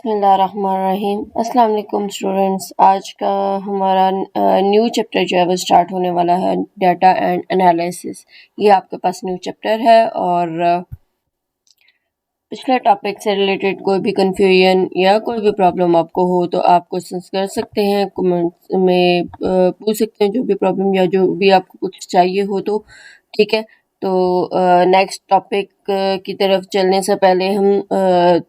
बिस्मिल्लाहिर्रहमानिर्रहीम। अस्सलाम वालेकुम स्टूडेंट्स। आज का हमारा न्यू चैप्टर जो है वो स्टार्ट होने वाला है, डाटा एंड एनालिसिस। ये आपके पास न्यू चैप्टर है और पिछले टॉपिक से रिलेटेड कोई भी कन्फ्यूजन या कोई भी प्रॉब्लम आपको हो तो आप क्वेश्चन कर सकते हैं, कमेंट्स में पूछ सकते हैं जो भी प्रॉब्लम या जो भी आपको कुछ चाहिए हो तो। ठीक है, तो नेक्स्ट टॉपिक की तरफ चलने से पहले हम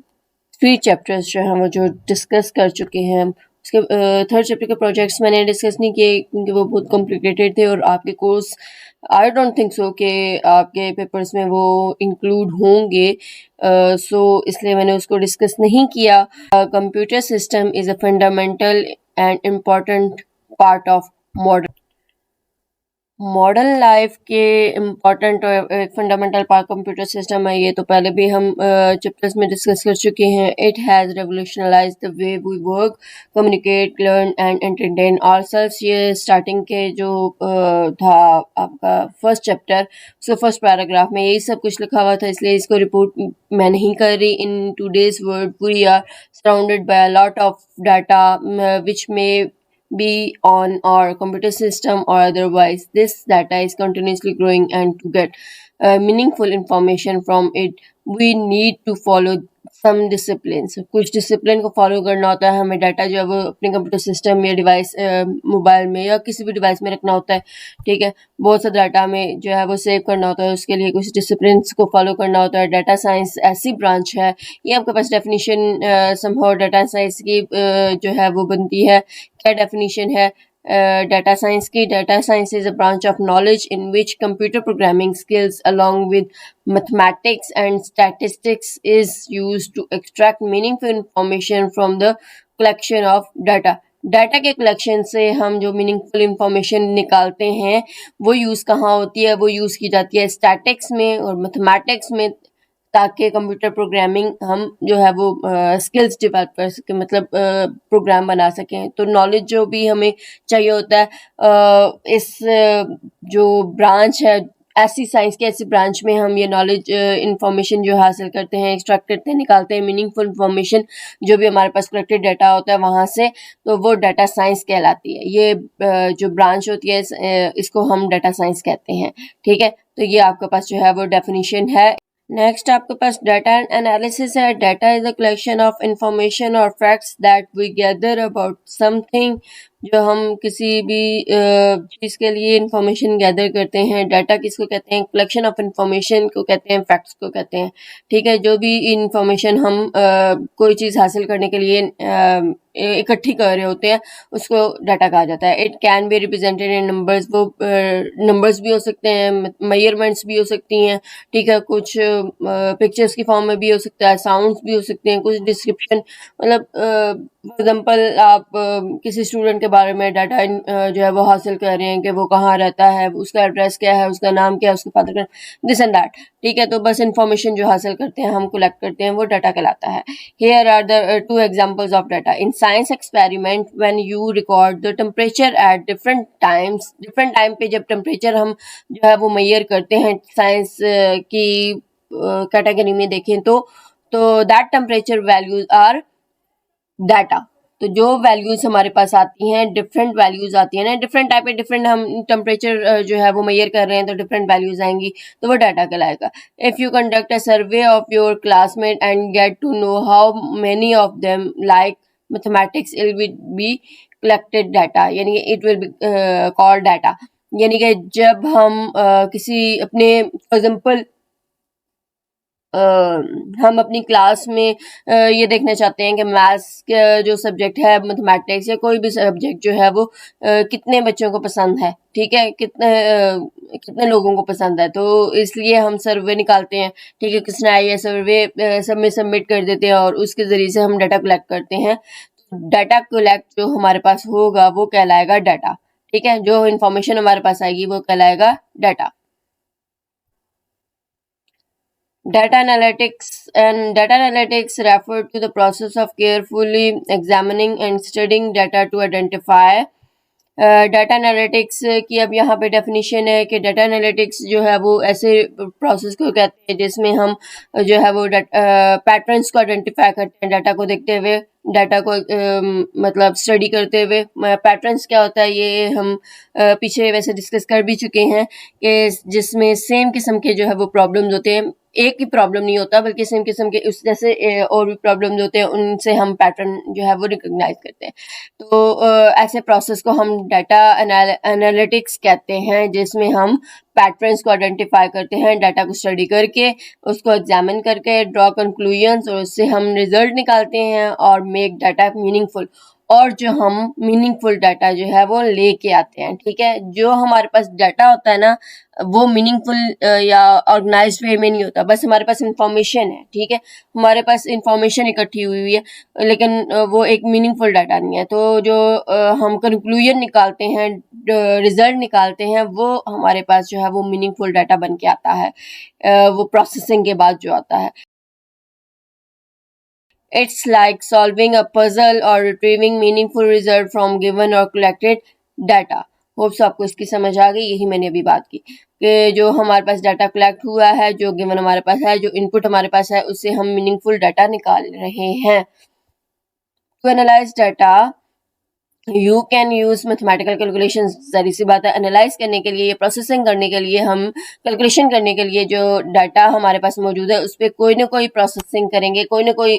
3 चैप्टर्स जो हैं वो जो डिस्कस कर चुके हैं। उसके थर्ड चैप्टर के प्रोजेक्ट्स मैंने डिस्कस नहीं किए क्योंकि वो बहुत कॉम्प्लिकेटेड थे और आपके course I don't think so कि आपके पेपर्स में वो इंक्लूड होंगे, सो इसलिए मैंने उसको डिस्कस नहीं किया। Computer system is a fundamental and important part of modern life के इम्पॉर्टेंट एक फंडामेंटल पार्ट कंप्यूटर सिस्टम है। ये तो पहले भी हम चैप्टर्स में डिस्कस कर चुके हैं। It has revolutionise the way we work, communicate, learn and entertain ourselves. ये स्टार्टिंग के जो था आपका फर्स्ट चैप्टर, उसके फर्स्ट पैराग्राफ में यही सब कुछ लिखा हुआ था, इसलिए इसको रिपोर्ट मैं नहीं कर रही। In today's world we are surrounded by a lot of data which में be on our computer system or otherwise. This data is continuously growing, and to get meaningful information from it, we need to follow some disciplines. कुछ discipline को follow करना होता है हमें। Data जो है वो अपने कंप्यूटर सिस्टम या डिवाइस, मोबाइल में या किसी भी डिवाइस में रखना होता है। ठीक है, बहुत सा डाटा हमें जो है वो सेव करना होता है, उसके लिए कुछ डिसिप्लिन को फॉलो करना होता है। डाटा साइंस ऐसी ब्रांच है, ये आपके पास डेफिनेशन समहाउ डाटा साइंस की जो है वो बनती है। क्या डेफिनेशन है डाटा साइंस की? Data science is a branch of knowledge in which computer programming skills along with mathematics and statistics is used to extract meaningful information from the collection of data. Data के collection से हम जो meaningful information निकालते हैं वो use कहाँ होती है? वो यूज़ की जाती है स्टैटिक्स में और मैथमेटिक्स में, ताकि कंप्यूटर प्रोग्रामिंग हम जो है वो स्किल्स डेवलप कर सकें, मतलब प्रोग्राम बना सकें। तो नॉलेज जो भी हमें चाहिए होता है इस जो ब्रांच है, ऐसी साइंस की ऐसी ब्रांच में हम ये नॉलेज इंफॉर्मेशन जो हासिल करते हैं, एक्सट्रैक्ट करते हैं, निकालते हैं मीनिंगफुल इंफॉर्मेशन जो भी हमारे पास कलेक्टेड डाटा होता है वहाँ से, तो वो डाटा साइंस कहलाती है। ये जो ब्रांच होती है इसको हम डाटा साइंस कहते हैं। ठीक है, तो ये आपके पास जो है वो डेफिनेशन है। नेक्स्ट आपके पास डाटा एंड एनालिसिस है। Data is a collection of information और facts that we gather about something. जो हम किसी भी चीज़ के लिए इंफॉर्मेशन गैदर करते हैं। डाटा किसको कहते हैं? कलेक्शन ऑफ इंफॉर्मेशन को कहते हैं, फैक्ट्स को कहते हैं। ठीक है, जो भी इंफॉर्मेशन हम कोई चीज़ हासिल करने के लिए इकट्ठी कर रहे होते हैं उसको डाटा कहा जाता है। It can be represented in numbers. वो नंबर्स भी हो सकते हैं, मेजरमेंट्स भी हो सकती हैं। ठीक है, कुछ पिक्चर्स की फॉर्म में भी हो सकता है, साउंड्स भी हो सकते हैं, कुछ डिस्क्रिप्शन, मतलब फॉर एग्जांपल आप किसी स्टूडेंट के बारे में डाटा जो है वो हासिल कर रहे हैं कि वो कहाँ रहता है, उसका एड्रेस क्या है, उसका नाम क्या है, उसके फादर का, दिस एंड दैट। ठीक है, तो बस इंफॉर्मेशन जो हासिल करते हैं, हम कलेक्ट करते हैं, वो डाटा कहलाता है। Here are the two examples of data. In science experiment, when you record the temperature at different times, different time पे जब टेम्परेचर हम जो है वो मेजर करते हैं साइंस की कैटेगरी में देखें तो that temperature values are data. तो जो वैल्यूज हमारे पास आती हैं, डिफरेंट वैल्यूज आती हैं ना, डिफरेंट टाइप पे डिफरेंट हम टेम्परेचर जो है वो मेजर कर रहे हैं तो डिफरेंट वैल्यूज आएंगी, तो वो डाटा कहलाएगा। If you conduct a survey of your classmate and get to know how many of them like mathematics, it will be collected data, यानी it will be called data. यानी कि जब हम किसी अपने फॉर एग्जाम्पल हम अपनी क्लास में ये देखना चाहते हैं कि मैथ्स का जो सब्जेक्ट है, मैथमेटिक्स या कोई भी सब्जेक्ट जो है वो कितने बच्चों को पसंद है। ठीक है, कितने लोगों को पसंद है, तो इसलिए हम सर्वे निकालते हैं। ठीक है, किसने आई है सर्वे सब में सबमिट कर देते हैं और उसके ज़रिए से हम डाटा कलेक्ट करते हैं। डाटा कलेक्ट जो हमारे पास होगा वो कहलाएगा डाटा। ठीक है, जो इन्फॉर्मेशन हमारे पास आएगी वो कहलाएगा data. Data analytics refer to the process of carefully examining and studying data to identify data analytics की अब यहाँ पे डेफिनेशन है कि डाटा एनालिटिक्स जो है वो ऐसे प्रोसेस को कहते हैं जिसमें हम जो है वो पैटर्न्स को आइडेंटिफाई करते हैं डाटा को देखते हुए, डाटा को मतलब स्टडी करते हुए। पैटर्न्स क्या होता है ये हम पीछे वैसे डिस्कस कर भी चुके हैं कि जिसमें सेम किस्म के जो है वो प्रॉब्लम्स होते हैं, एक ही प्रॉब्लम नहीं होता बल्कि सेम किस्म के उस जैसे और भी प्रॉब्लम्स होते हैं, उनसे हम पैटर्न जो है वो रिकॉग्नाइज करते हैं। तो ऐसे प्रोसेस को हम डाटा एनालिटिक्स कहते हैं जिसमें हम पैटर्न्स को आइडेंटिफाई करते हैं डाटा को स्टडी करके, उसको एग्जामिन करके ड्रॉ कंक्लूजन्स और उससे हम रिजल्ट निकालते हैं और मेक डाटा मीनिंगफुल, और जो हम मीनिंगफुल डाटा जो है वो लेके आते हैं। ठीक है, जो हमारे पास डाटा होता है ना वो मीनिंगफुल या ऑर्गेनाइज्ड वे में नहीं होता, बस हमारे पास इंफॉर्मेशन है। ठीक है, हमारे पास इंफॉर्मेशन इकट्ठी हुई है लेकिन वो एक मीनिंगफुल डाटा नहीं है। तो जो हम कंक्लूजन निकालते हैं, रिजल्ट निकालते हैं, वो हमारे पास जो है वो मीनिंगफुल डाटा बन के आता है वो प्रोसेसिंग के बाद जो आता है। It's like solving a puzzle or retrieving meaningful result from given or collected data. Hopes आपको इसकी समझ आ गई। यही मैंने अभी बात की कि जो हमारे पास डाटा कलेक्ट हुआ है, जो गिवन हमारे पास है, जो इनपुट हमारे पास है, उससे हम मीनिंगफुल डाटा निकाल रहे हैं। To analyse data you can use mathematical calculation. सारी सी बात है, एनालाइज करने के लिए, प्रोसेसिंग करने के लिए, हम कैलकुलेशन करने के लिए जो डाटा हमारे पास मौजूद है उस पर कोई ना कोई प्रोसेसिंग करेंगे, कोई ना कोई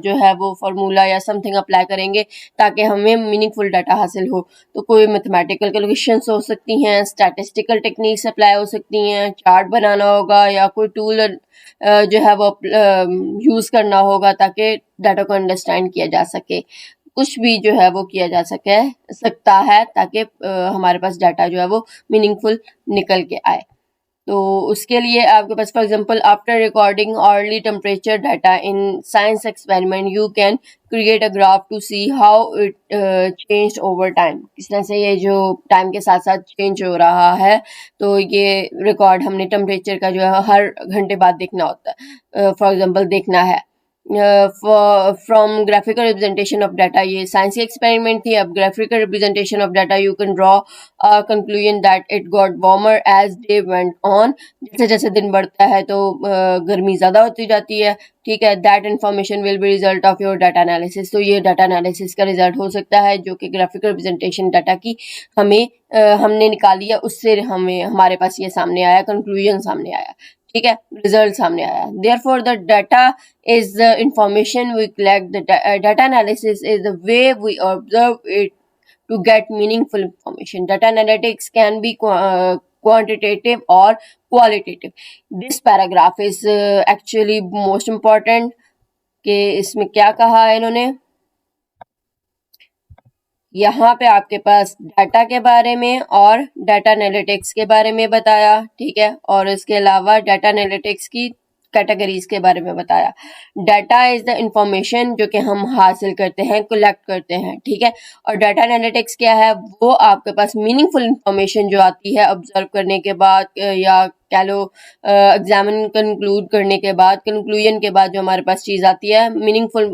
जो है वो फार्मूला या समथिंग अप्लाई करेंगे ताकि हमें मीनिंगफुल डाटा हासिल हो। तो कोई मैथमेटिकल कैलकुलेशंस हो सकती हैं, स्टैटिस्टिकल टेक्निक्स अप्लाई हो सकती हैं, चार्ट बनाना होगा या कोई टूल जो है वो यूज़ करना होगा ताकि डाटा को अंडरस्टैंड किया जा सके। कुछ भी जो है वो किया जा सकता है ताकि हमारे पास डाटा जो है वो मीनिंगफुल निकल के आए। तो उसके लिए आपके पास for example after recording early temperature data in science experiment you can create a graph to see how it change over time. इस तरह से ये जो टाइम के साथ साथ चेंज हो रहा है, तो ये रिकॉर्ड हमने टेम्परेचर का जो है हर घंटे बाद देखना होता है, फॉर एग्जांपल देखना है। From graphical representation of data, ये साइंस एक्सपेरिमेंट थी। अब graphical representation of data you can draw conclusion that it got warmer as day went on. जैसे जैसे दिन बढ़ता है तो गर्मी ज़्यादा होती जाती है। ठीक है, that information will be result of your data analysis. तो ये डाटा एनालिसिस का रिजल्ट हो सकता है जो कि ग्राफिकल रिप्रेजेंटेशन डाटा की हमें हमने निकाली है, उससे हमें हमारे पास ये सामने आया, कंक्लूजन सामने आया। ठीक है, रिजल्ट सामने आया। Therefore the data is the information we collect. The data analysis is the way we observe it to get meaningful information. Data analytics can be quantitative or qualitative. This paragraph is actually most important कि इसमें क्या कहा है इन्होंने। यहाँ पे आपके पास डाटा के बारे में और डाटा एनालिटिक्स के बारे में बताया। ठीक है, और इसके अलावा डाटा एनालिटिक्स की कैटेगरीज के बारे में बताया। डाटा इज द इंफॉर्मेशन जो कि हम हासिल करते हैं, कलेक्ट करते हैं। ठीक है, और डाटा एनालिटिक्स क्या है, वो आपके पास मीनिंगफुल इंफॉर्मेशन जो आती है ऑब्जर्व करने के बाद या कह लो एग्जामिन कंक्लूड करने के बाद, कंक्लूजन के बाद जो हमारे पास चीज़ आती है, मीनिंगफुल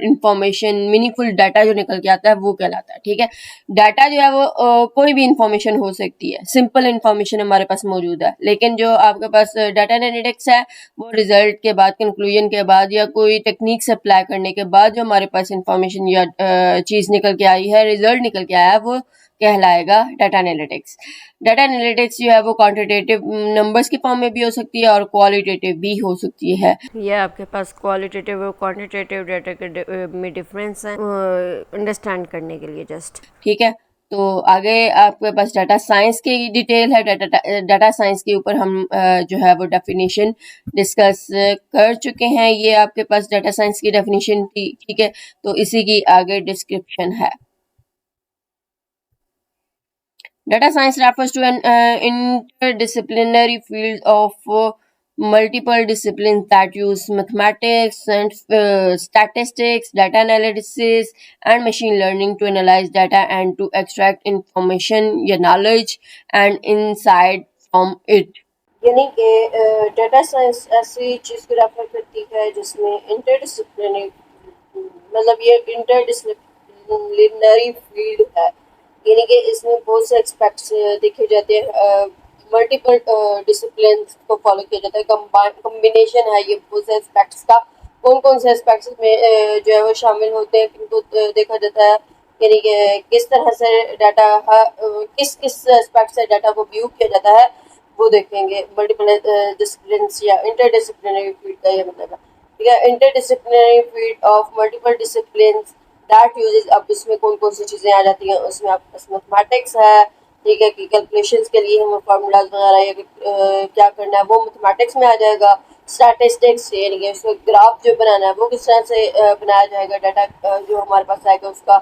इंफॉर्मेशन, मीनिंगफुल डाटा जो निकल के आता है वो कहलाता है। ठीक है, डाटा जो है वो कोई भी इंफॉर्मेशन हो सकती है, सिंपल इंफॉर्मेशन हमारे पास मौजूद है, लेकिन जो आपके पास डाटा एनालिटिक्स है वो रिजल्ट के बाद, कंक्लूजन के बाद या कोई टेक्निक्स अप्लाई करने के बाद जो हमारे पास इंफॉर्मेशन या चीज़ निकल के आई है, रिजल्ट निकल के आया है, वो कहलाएगा डाटा एनालिटिक्स। डाटा एनालिटिक्स जो है वो क्वांटिटेटिव नंबर्स की फॉर्म में भी हो सकती है और क्वालिटेटिव भी हो सकती है। ये आपके पास क्वालिटेटिव और क्वांटिटेटिव डाटा के में डिफरेंस है अंडरस्टैंड करने के लिए जस्ट। ठीक है, तो आगे आपके पास डाटा साइंस की डिटेल है। डाटा साइंस के ऊपर हम जो है वो डेफिनेशन डिस्कस कर चुके हैं। ये आपके पास डाटा साइंस की डेफिनेशन थी। ठीक है, तो इसी की आगे डिस्क्रिप्शन है। Data science refers to an interdisciplinary field of multiple disciplines that use mathematics and statistics, data analysis, and machine learning to analyze data and to extract information या knowledge and insight from it. यानी कि data science ऐसी चीज़ को refer करती है जिसमें interdisciplinary, मतलब ये इंटरडिसिप्लिनरी फील्ड है यानी कि इसमें बहुत से एक्सपेक्ट्स देखे जाते हैं, मल्टीपल डिसिप्लिन को फॉलो किया जाता है, कम्बिनेशन है ये बहुत से एस्पेक्ट्स का। कौन कौन से एस्पेक्ट्स में जो है वो शामिल होते हैं, किनको देखा जाता है, यानी कि किस तरह से डाटा किस किस एस्पेक्ट से डाटा को व्यू किया जाता है, वो देखेंगे। मल्टीपल डिसिप्लिन या इंटरडिसिप्लिनरी फील्ड का ये मतलब है, ठीक है। Interdisciplinary field of multiple discipline that uses, अब इसमें कौन कौन सी चीज़ें आ जाती हैं, उसमें आपके पास मैथमेटिक्स है, ठीक है, कि कैलकुलेशंस के लिए हमें फार्मूलाज वगैरह या क्या करना है वो मैथमेटिक्स में आ जाएगा। स्टैटिस्टिक्स यानी कि उसका ग्राफ जो बनाना है वो किस तरह से बनाया जाएगा, डाटा जो हमारे पास आएगा उसका,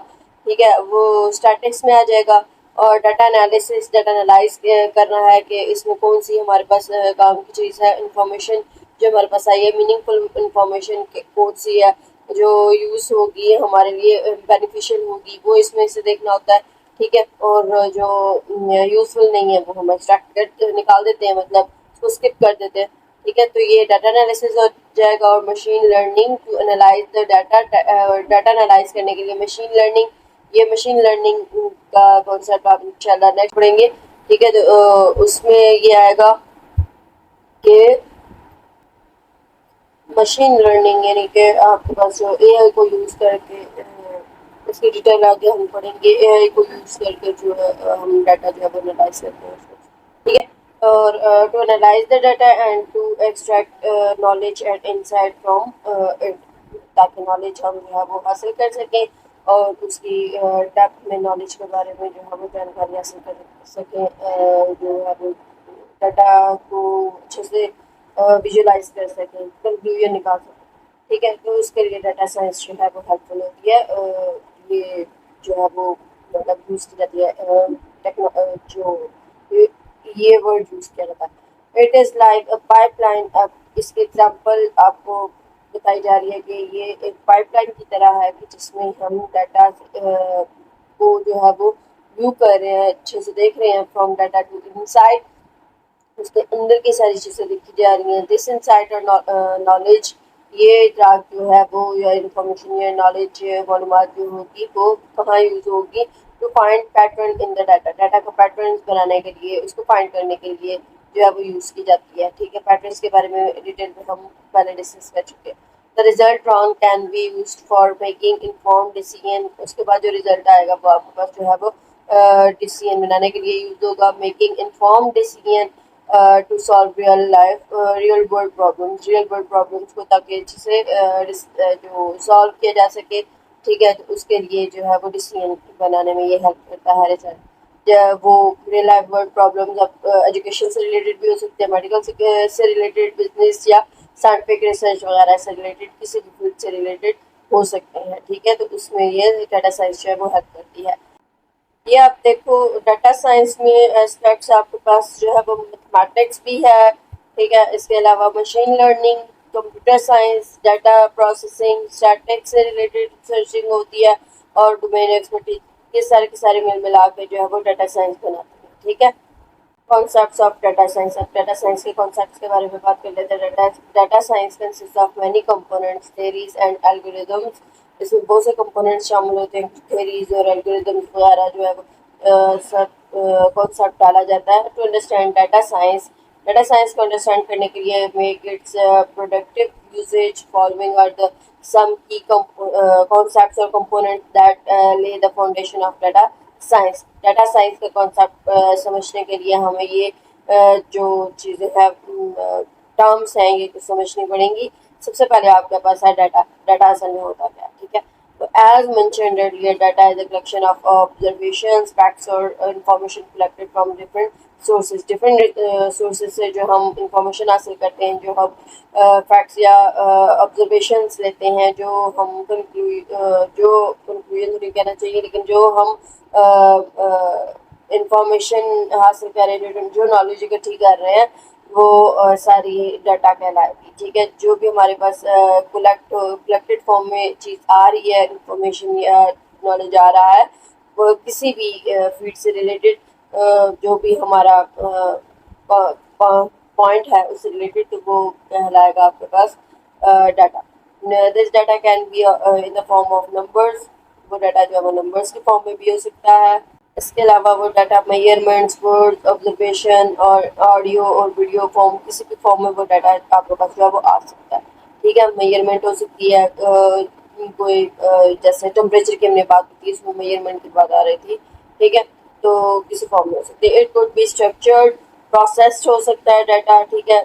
ठीक है, वो स्टैटिक्स में आ जाएगा। और डाटा एनालिसिस, डाटा एनालाइज करना है कि इसमें कौन सी हमारे पास काम की चीज़ है, इंफॉर्मेशन जो हमारे पास आई है, मीनिंगफुल इंफॉर्मेशन कौन सी है जो यूज़ होगी हमारे लिए, बेनिफिशियल होगी, वो इसमें से देखना होता है, ठीक है। और जो यूज़फुल नहीं है वो हम एक्सट्रैक्ट कर निकाल देते हैं, मतलब उसको स्किप कर देते हैं, ठीक है। तो ये डाटा एनालिसिस हो जाएगा। और machine learning to analyse the data, data analyse करने के लिए मशीन लर्निंग, ये मशीन लर्निंग का कॉन्सेप्ट आप इंशाल्लाह नेक्स्ट पढ़ेंगे, ठीक है। तो उसमें ये आएगा कि मशीन लर्निंग यानी कि आपके पास एआई को यूज़ करके इसकी डिटेल आगे हम पढ़ेंगे। एआई को यूज़ करके जो है हम डाटा जो है वो एनालाइज करते हैं उसको, ठीक है। और to analyse the data and to extract knowledge and insight from it, ताकि नॉलेज हम जो है वो हासिल कर सकें और उसकी डेप्थ में नॉलेज के बारे में जो है वो जानकारी हासिल कर सकें, जो है वो डाटा को अच्छे से विजुलाइज कर सकें, कंक्लूजन निकाल सकें, ठीक है। तो उसके लिए डाटा साइंस जो है वो हेल्पफुल होती है। ये जो है वो मतलब यूज़ की जाती है, जो ये वर्ड यूज़ किया जाता है। It is like a pipeline. अब इसकी एग्जांपल आपको बताई जा रही है कि ये एक पाइपलाइन की तरह है कि जिसमें हम डाटा को जो है वो व्यू कर रहे हैं, अच्छे से देख रहे हैं, फ्रॉम डाटा टू इनसाइट, उसके अंदर की सारी चीज़ें लिखी जा रही हैं। दिस इंसाइट और नॉलेज, ये इदराक जो है वो या इंफॉर्मेशन या नॉलेज मालूमात जो होगी वो कहाँ यूज़ होगी, to find pattern in the data, data का पैटर्न बनाने के लिए, उसको फाइंड करने के लिए जो है वो यूज़ की जाती है, ठीक है। पैटर्न्स के बारे में डिटेल में हम पहले डिस्कस कर चुके हैं। The result wrong can be use for making inform decision, उसके बाद जो रिजल्ट आएगा वो आपके पास जो है वो डिसीजन बनाने के लिए यूज होगा। Making inform decision to solve real world problems, real world problems को ताकि अच्छे से जो सॉल्व किया जा सके, ठीक है। तो उसके लिए जो है वो डिसीजन बनाने में ये हेल्प करता है रिजल्ट। वो रियल लाइफ वर्ल्ड प्रॉब्लम्स अब एजुकेशन से रिलेटेड भी हो सकते हैं, मेडिकल से रिलेटेड, बिजनेस या साइंटिफिक रिसर्च वगैरह से रिलेटेड, किसी भी फील्ड से रिलेटेड हो सकते हैं, ठीक है। तो उसमें ये डाटा साइंस जो है वो हेल्प करती है। ये आप देखो डाटा साइंस में एस्पेक्ट्स आपके पास जो है वो मैथमेटिक्स भी है, ठीक है। इसके अलावा machine learning, computer science, data processing, statics से रिलेटेड रिसर्चिंग होती है, और डोमेन एक्सपर्टीज, ये सारे के सारे मिल मिला के जो है वो डाटा साइंस बनाते हैं, ठीक है। कॉन्सेप्ट्स ऑफ डाटा साइंस, अब डाटा साइंस के कॉन्सेप्ट्स के बारे में बात कर लेते हैं। Data science consist of many components, theories and algorithms, इसमें बहुत से कंपोनेंट्स शामिल होते हैं, थेरीज और एल्गोरिदम्स वगैरह जो है सब कॉन्सेप्ट डाला जाता है to understand data science. Data science को अंडरस्टैंड करने के लिए make its productive usage following are the some key concepts or components that lay the foundation of data science. Data science का कॉन्सेप्ट समझने के लिए हमें ये जो चीज़ें हैं, टर्म्स हैं, ये कुछ समझनी पड़ेंगी। सबसे पहले आपके पास है डाटा। डाटा असल में होता क्या है, ठीक है। तो as mentioned earlier, data is a collection of observations, facts or information collected from different sources. Different sources से जो हम इंफॉर्मेशन हासिल करते हैं, जो हम फैक्ट्स या ऑब्जर्वेशंस लेते हैं, जो कंक्लूजन नहीं कहना चाहिए, लेकिन जो हम इंफॉर्मेशन हासिल करें, जो नॉलेज इकट्ठी कर रहे हैं, वो सारी डाटा कहलाएगी, ठीक है। जो भी हमारे पास कलेक्टेड फॉर्म में चीज़ आ रही है, इंफॉर्मेशन या नॉलेज आ रहा है, वो किसी भी फील्ड से रिलेटेड जो भी हमारा पॉइंट है उससे रिलेटेड, तो वो कहलाएगा आपके पास data. This data can be in the form of numbers, वो डाटा जो है वो नंबर्स के फॉर्म में भी हो सकता है। इसके अलावा वो डाटा मेजरमेंट्स, वर्ड ऑब्जर्वेशन और ऑडियो और वीडियो फॉर्म, किसी भी फॉर्म में वो डाटा आपके पास जो है वो आ सकता है। ठीक है, मेजरमेंट हो सकती है, कोई जैसे टेम्परेचर की हमने बात की थी, इसमें मेजरमेंट की बात आ रही थी। ठीक है, तो किसी फॉर्म में हो सकती है। It could be structured, processed हो सकता है डाटा। ठीक है,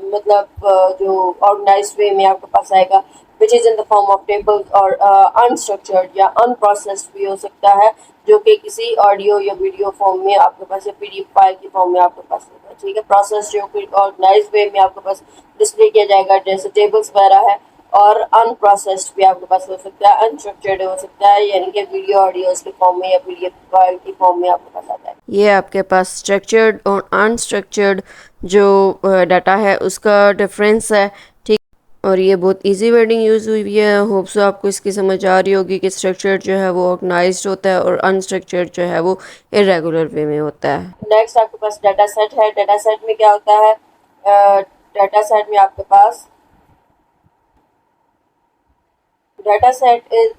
मतलब जो ऑर्गेनाइज्ड वे में आपके पास आएगा, which is in the form of tables, और अनस्ट्रक्चर्ड या अनप्रोसेस्ड भी हो सकता है, जो कि किसी ऑडियो या वीडियो फॉर्म में आपके पास या पीडीएफ फाइल की फॉर्म में आपके पास होगा। ठीक है, प्रोसेस जो कि ऑर्गेनाइज वे में आपके पास डिस्प्ले किया जाएगा, जैसे टेबल्स वगैरह है। और अनप्रोसेस्ड भी आपके पास हो सकता है, अनस्ट्रक्चर्ड हो सकता है, यानी कि वीडियो ऑडियोज के फॉर्म में या पीडीएफ फाइल की फॉर्म में आपके पास आता है। ये आपके पास स्ट्रक्चर्ड और अनस्ट्रक्चर्ड जो डाटा है उसका डिफरेंस है। ठीक, और ये बहुत इजी वर्डिंग यूज़ हुई है। होप सो आपको इसकी समझ आ रही होगी कि स्ट्रक्चर्ड जो है वो ऑर्गेनाइज्ड होता है और अनस्ट्रक्चर्ड जो है वो इरेगुलर वे में होता है। नेक्स्ट आपके पास डाटा सेट है। डाटा सेट में क्या होता है? डाटा सेट में आपके पास data set is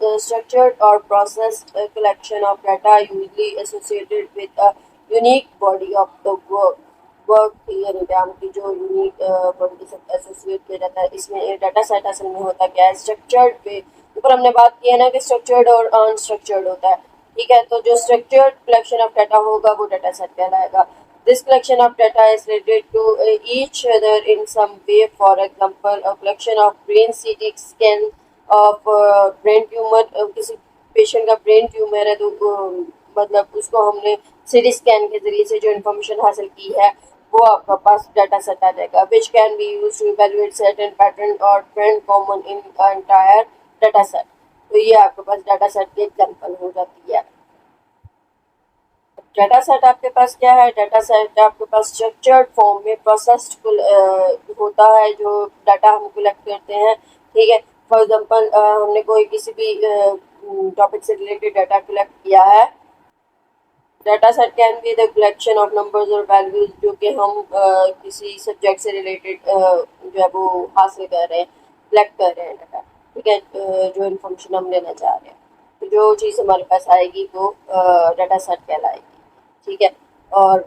the structured or processed collection of data usually associated with a unique body of the work. Work यानी काम की जो यूनिक बॉडी के साथ एसोसिएट किया जाता है, इसमें डाटा सेट असल में होता क्या है? स्ट्रक्चर्ड वे, ऊपर हमने बात की है ना कि स्ट्रक्चर्ड और अनस्ट्रक्चर्ड होता है। ठीक है, तो जो स्ट्रक्चर्ड कलेक्शन ऑफ डाटा होगा वो डाटा सेट कहलाएगा। This collection of data is related to each other in some way. For example, a collection of brain CT scan of brain tumor, किसी पेशेंट का ब्रेन ट्यूमर है तो मतलब उसको हमने सीटी स्कैन के जरिए से जो इन्फॉर्मेशन हासिल की है वो आपका पास डाटा सेट आ जाएगा, which can be use to evaluate certain pattern और trend common in entire data set. तो ये आपके पास डाटा सेट की एग्जाम्पल हो जाती है। डाटा सेट आपके पास क्या है? डाटा सेट आपके पास स्ट्रक्चर्ड फॉर्म में प्रोसेस्ड होता है, जो डाटा हम कलेक्ट करते हैं। ठीक है, फॉर एग्जांपल हमने कोई किसी भी टॉपिक से रिलेटेड डाटा कलेक्ट किया है। Data set can be the collection of numbers और वैल्यूज, जो कि हम किसी सब्जेक्ट से रिलेटेड जो है वो हासिल कर रहे हैं, कलेक्ट कर रहे हैं डाटा। ठीक है, जो इन्फॉर्मेशन हम लेना चाह रहे हैं, तो जो चीज़ हमारे पास आएगी वो डाटा सेट कहलाएगी। ठीक है, और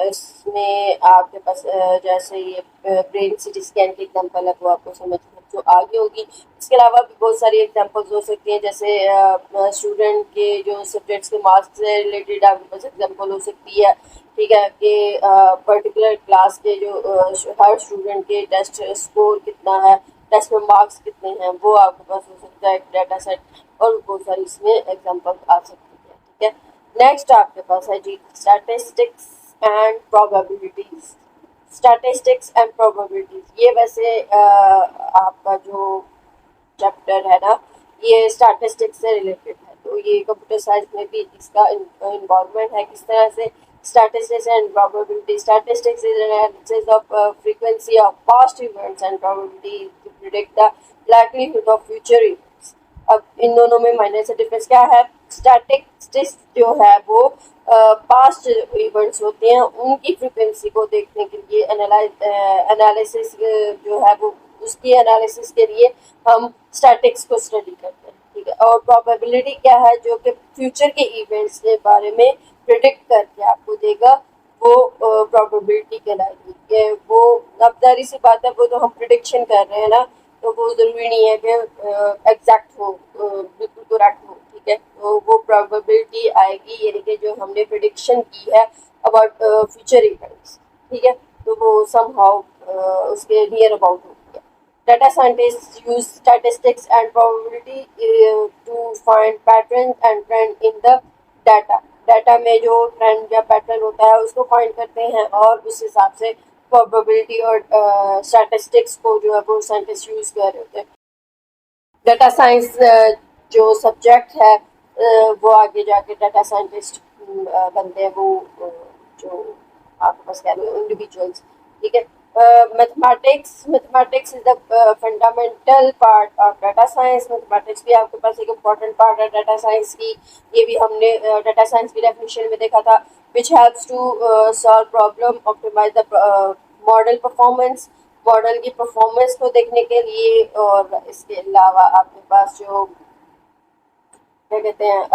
इसमें आपके पास जैसे ये ब्रेन सीटी स्कैन की एग्जांपल है वो आपको समझ जो आगे होगी। इसके अलावा भी बहुत सारी एग्जांपल्स हो सकती हैं, जैसे स्टूडेंट के जो सब्जेक्ट्स के मार्क्स से रिलेटेड आपके पास एग्जांपल हो सकती है। ठीक है, कि पर्टिकुलर क्लास के जो हर स्टूडेंट के टेस्ट स्कोर कितना है, टेस्ट में मार्क्स कितने हैं, वो आपके पास हो सकता है डाटा सेट, और बहुत सारी इसमें एग्जांपल आ सकती है। ठीक है, नेक्स्ट आपके पास है जी statistics and probabilities. Statistics and probabilities ये वैसे आपका जो चैप्टर है ना, ये स्टैटिस्टिक्स से रिलेटेड है, तो ये कंप्यूटर साइंस में भी इसका इन्वॉल्वमेंट है। किस तरह से? statistics and probability. Statistics is an analysis of frequency of past events and probability to predict the likelihood of future events. अब इन दोनों में माइनर से डिफरेंस क्या है? स्टैटिस्टिक्स जो है वो पास्ट इवेंट्स होते हैं उनकी फ्रीक्वेंसी को देखने के लिए एनालिसिस जो है वो उसकी एनालिसिस के लिए हम स्टैटिक्स को स्टडी करते हैं। ठीक है, और प्रोबेबिलिटी क्या है? जो कि फ्यूचर के इवेंट्स के बारे में प्रिडिक्ट करके आपको देगा, वो प्रोबेबिलिटी कहलाएगी। कि वो अब जारी सी बात है, वो तो हम प्रिडिक्शन कर रहे हैं ना, तो वो ज़रूरी नहीं है कि एग्जैक्ट हो, बिल्कुल करेक्ट हो। ठीक है, तो वो प्रोबेबिलिटी आएगी, यानी कि जो हमने प्रिडिक्शन की है अबाउट फ्यूचर इवेंट्स। ठीक है, तो वो समहाउ उसके नियर अबाउट होती है। Data scientists use statistics and probability to find patterns and trend in the data. Data में जो ट्रेंड या पैटर्न होता है उसको फाइंड करते हैं, और उस हिसाब से प्रोबेबिलिटी और स्टैटिस्टिक्स को जो है वो साइंटिस्ट यूज कर रहे होते हैं। डाटा साइंस जो सब्जेक्ट है वो आगे जाके डाटा साइंटिस्ट बनते हैं, वो जो आपके पास कह लो इंडिविजुअल्स। ठीक है, mathematics is the fundamental part of data science. Mathematics भी आपके पास एक इम्पॉर्टेंट पार्ट है डाटा साइंस की। ये भी हमने डाटा साइंस की डेफिनेशन में देखा था, which helps to solve problem, optimise the model performance, model की परफॉर्मेंस को देखने के लिए। और इसके अलावा आपके पास जो क्या कहते हैं,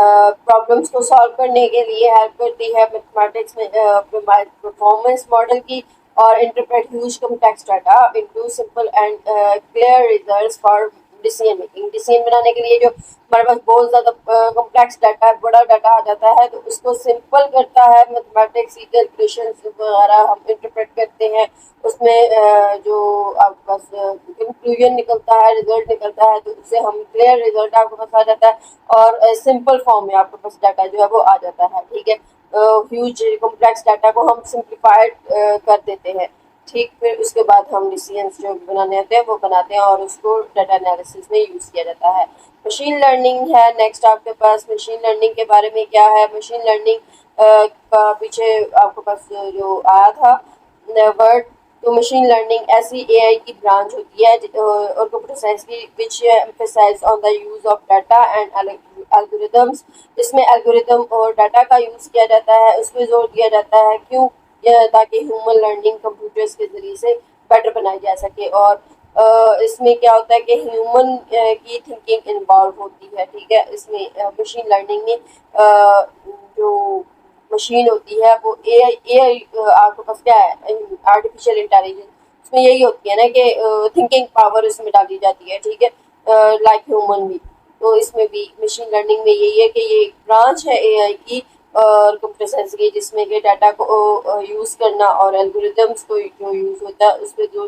प्रॉब्लम्स को सॉल्व करने के लिए हेल्प करती है मैथमेटिक्स में परफॉर्मेंस मॉडल की, और interpret huge complex data into simple and clear results for decision making. Decision बनाने के लिए जो हमारे पास बहुत ज़्यादा कॉम्प्लेक्स डाटा है, बड़ा डाटा आ जाता है, तो उसको सिंपल करता है मैथमेटिक्स की कैलकुलेशन वगैरह हम इंटरप्रेट करते हैं। उसमें जो आपके पास कंक्लूजन निकलता है, रिजल्ट निकलता है, तो उससे हम क्लियर रिजल्ट आपके पास आ जाता है, और सिंपल फॉर्म में आपके पास डाटा जो है वो आ जाता है। ठीक है, ह्यूज कॉम्प्लेक्स डाटा को हम सिंप्लीफाइड कर देते हैं। ठीक, फिर उसके बाद हम डिसीजंस जो बनाने होते हैं वो बनाते हैं, और उसको डाटा एनालिसिस में यूज़ किया जाता है। मशीन लर्निंग है नेक्स्ट आपके पास। मशीन लर्निंग के बारे में क्या है, मशीन लर्निंग का पीछे आपके पास जो आया था वर्ड, तो मशीन लर्निंग ऐसी एआई की ब्रांच होती है और कंप्यूटर साइंस की which emphasise on the use of data and algorithms. इसमें एल्गोरिदम और डाटा का यूज़ किया जाता है, उस पर जोर दिया जाता है। क्यों? ताकि ह्यूमन लर्निंग कंप्यूटर्स के ज़रिए से बेटर बनाई जा सके, और इसमें क्या होता है कि ह्यूमन की थिंकिंग इन्वॉल्व होती है। ठीक है, इसमें मशीन लर्निंग में जो मशीन होती है वो ए आई आपके पास क्या है, आर्टिफिशियल इंटेलिजेंस। उसमें यही होती है ना कि थिंकिंग पावर इसमें डाली जाती है। ठीक है, लाइक ह्यूमन भी। तो इसमें भी मशीन लर्निंग में यही है कि ये एक ब्रांच है एआई की और कंप्यूटर साइंस की, जिसमें कि डाटा को यूज़ करना और एल्गोरिदम्स को जो यूज़ होता है उस पर जो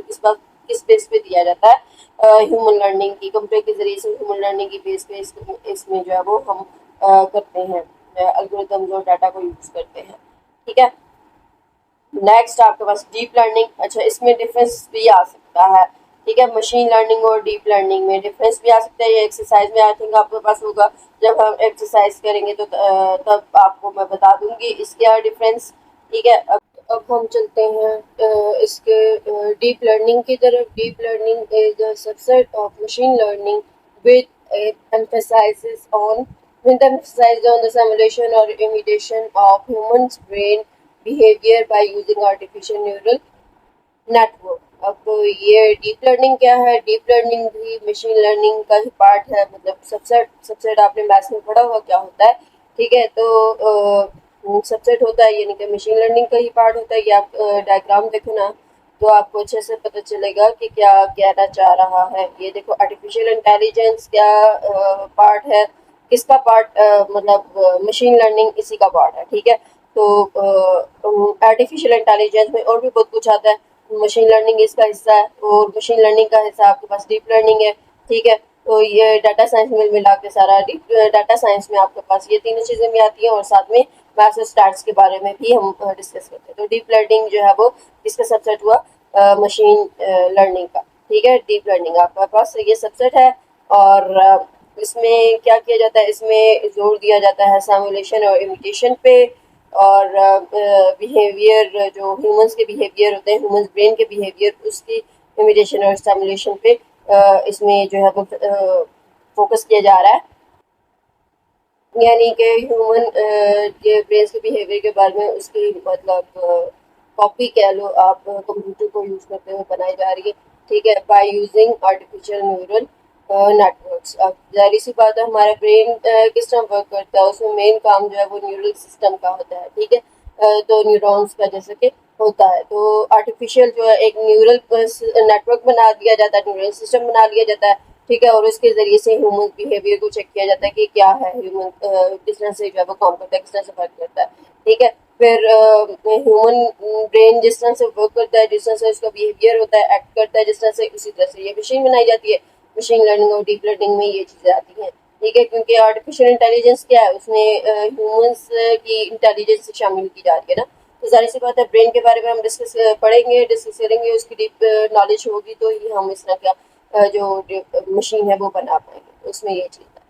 किस बेस पे दिया जाता है, ह्यूमन लर्निंग की कंप्यूटर के ज़रिए से ह्यूमन लर्निंग की बेस पे इसमें जो है वो हम करते हैं, एल्गोरिदम्स और डाटा को यूज़ करते हैं। ठीक है, नेक्स्ट आपके पास डीप लर्निंग। अच्छा, इसमें डिफरेंस भी आ सकता है। ठीक है, मशीन लर्निंग और डीप लर्निंग में डिफरेंस भी आ सकता है। ये एक्सरसाइज में आई थिंक आपके पास होगा, जब हम एक्सरसाइज करेंगे तो तब आपको मैं बता दूंगी इसके डिफरेंस। ठीक है, अब हम चलते हैं इसके डीप लर्निंग की तरफ। Deep learning is a subset of machine learning with emphasizes on with emphasis on the simulation or imitation of human's brain behavior by using artificial neural network. अब ये डीप लर्निंग क्या है? Deep learning भी machine learning का ही part है, मतलब subset. Subset आपने maths में पढ़ा हुआ क्या होता है? ठीक है, तो सबसेट होता है, यानी कि मशीन लर्निंग का ही पार्ट होता है। ये आप डायग्राम देखो ना, तो आपको अच्छे से पता चलेगा कि क्या कहना चाह रहा है। ये देखो, आर्टिफिशियल इंटेलिजेंस क्या पार्ट है, किसका पार्ट, मतलब मशीन लर्निंग इसी का पार्ट है। ठीक है, तो आर्टिफिशियल इंटेलिजेंस में और भी बहुत कुछ आता है, मशीन लर्निंग इसका हिस्सा है, और मशीन लर्निंग का हिस्सा आपके पास डीप लर्निंग है। ठीक है, तो ये डाटा साइंस में मिला के सारा डीप डाटा साइंस में आपके पास ये तीनों चीज़ें भी आती हैं, और साथ में मैथ्स और स्टैट्स के बारे में भी हम डिस्कस करते हैं। तो डीप लर्निंग जो है वो किसका सबसेट हुआ? मशीन लर्निंग का। ठीक है, डीप लर्निंग आपके पास ये सबसेट है, और इसमें क्या किया जाता है? इसमें जोर दिया जाता है सिमुलेशन और इमिटेशन पे, और बिहेवियर जो ह्यूमंस के बिहेवियर होते हैं, ह्यूमंस ब्रेन के बिहेवियर, उसकी इमिटेशन और स्टिमुलेशन पे इसमें जो है वो फोकस किया जा रहा है। यानी कि ह्यूमन के ब्रेन के बिहेवियर के बारे में उसकी मतलब कॉपी कह लो आप, कंप्यूटर को यूज़ करते हुए बनाई जा रही है। ठीक है, by using artificial neural networks. अब जाहिर सी बात है, हमारा ब्रेन किस तरह वर्क करता है, उसमें मेन काम जो है वो न्यूरल सिस्टम का होता है। ठीक है, तो न्यूरॉन्स का जैसे कि होता है, तो आर्टिफिशियल जो है एक न्यूरल नेटवर्क बना दिया जाता है, न्यूरल सिस्टम बना लिया जाता है। ठीक है, और उसके ज़रिए से ह्यूमन बिहेवियर को चेक किया जाता है कि क्या है, ह्यूमन किस तरह से जो है वो काम करता है, किस तरह से वर्क करता है। ठीक है, फिर ह्यूमन ब्रेन जिस तरह से वर्क करता है, जिस तरह से उसका बिहेवियर होता है, एक्ट करता है जिस तरह से, उसी तरह से ये मशीन बनाई जाती है। मशीन लर्निंग और डीप लर्निंग में ये चीज़ें आती हैं। ठीक है, क्योंकि आर्टिफिशियल इंटेलिजेंस क्या है, उसमें ह्यूमंस की इंटेलिजेंस शामिल की जा रही है ना, तो जाहिर सी बात है ब्रेन के बारे में हम डिस्कस पढ़ेंगे, डिस्कस करेंगे, उसकी डीप नॉलेज होगी तो ही हम इस तरह का जो मशीन है वो बना पाएंगे। तो उसमें ये चीज़ है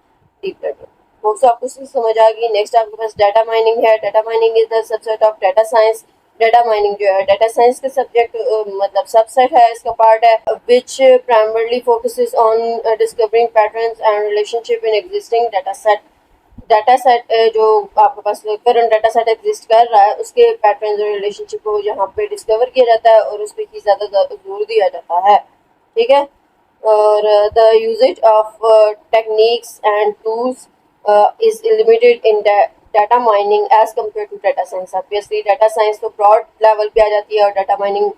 डीप लर्निंग। होप सो आपको समझ आ गई। नेक्स्ट आपके पास डाटा माइनिंग है। Data mining is the subset of data science. Data mining जो है डाटा साइंस का सब्जेक्ट, मतलब सबसेट है, इसका पार्ट है, which primarily focuses on discovering patterns and relationship in existing data set. Data set जो आपके पास करंट डाटा सेट एग्जिस्ट कर रहा है, उसके पैटर्न और रिलेशनशिप को यहाँ पे डिस्कवर किया जाता है, और उस पर ही ज़्यादा जोर दिया जाता है। ठीक है, और the usages of techniques and tools is limited in data mining as compared to data science. Obviously data science तो broad level पे आ जाती है और data mining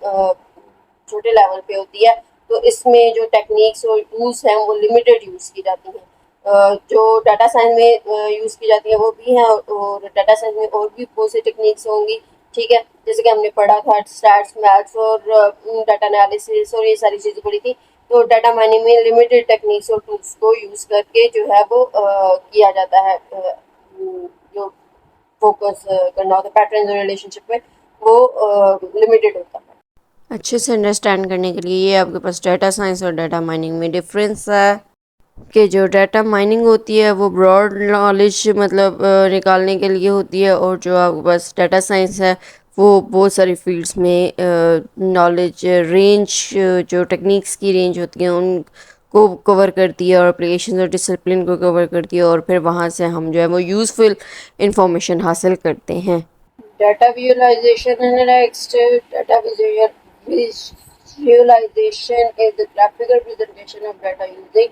छोटे लेवल पे होती है, तो इसमें जो टेक्निक्स और टूल्स हैं वो लिमिटेड यूज़ की जाती हैं। जो डाटा साइंस में यूज़ की जाती है वो भी हैं, और डाटा साइंस में और भी बहुत सी टेक्निक्स होंगी, ठीक है, जैसे कि हमने पढ़ा था स्टैट्स, मैथ्स और डाटा एनालिसिस और ये सारी चीज़ें पढ़ी थी। तो डाटा माइनिंग में लिमिटेड टेक्निक्स और टूल्स को यूज़ करके जो है वो किया जाता है, जो फोकस करना होता है पैटर्न और रिलेशनशिप में, वो लिमिटेड होता है। अच्छे से अंडरस्टैंड करने के लिए ये आपके पास डाटा साइंस और डाटा माइनिंग में डिफरेंस है कि जो डाटा माइनिंग होती है वो ब्रॉड नॉलेज मतलब निकालने के लिए होती है, और जो आपके पास डाटा साइंस है वो बहुत सारी फील्ड्स में नॉलेज रेंज, जो टेक्निक्स की रेंज होती है उनको कवर करती है और एप्लीकेशन और डिसिप्लिन को कवर करती है, और फिर वहाँ से हम जो है वो यूज़फुल इंफॉर्मेशन हासिल करते हैं। Data visualization and next visualization is the graphical presentation of data using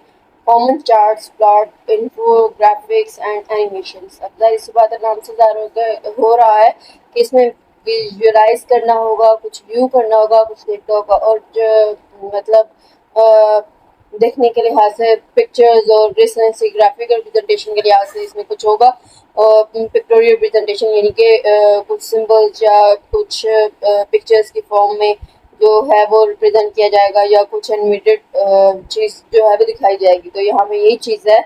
common charts, plot, infographics and animations। अब ज़ाहिर सी बात है, नाम से ज़ाहिर हो रहा है कि इसमें विजुअलाइज करना होगा, कुछ व्यू करना होगा, कुछ देखना होगा, और जो मतलब देखने के लिहाज से पिक्चर्स और ग्राफिकल रिप्रेजेंटेशन के लिहाज से इसमें कुछ होगा, और पिक्टोरियल रिप्रेजेंटेशन यानी कि कुछ सिंबल्स या कुछ पिक्चर्स की फॉर्म में जो है वो रिप्रेजेंट किया जाएगा, या कुछ एनिमेटेड चीज़ जो है वो दिखाई जाएगी। तो यहाँ पे यही चीज़ है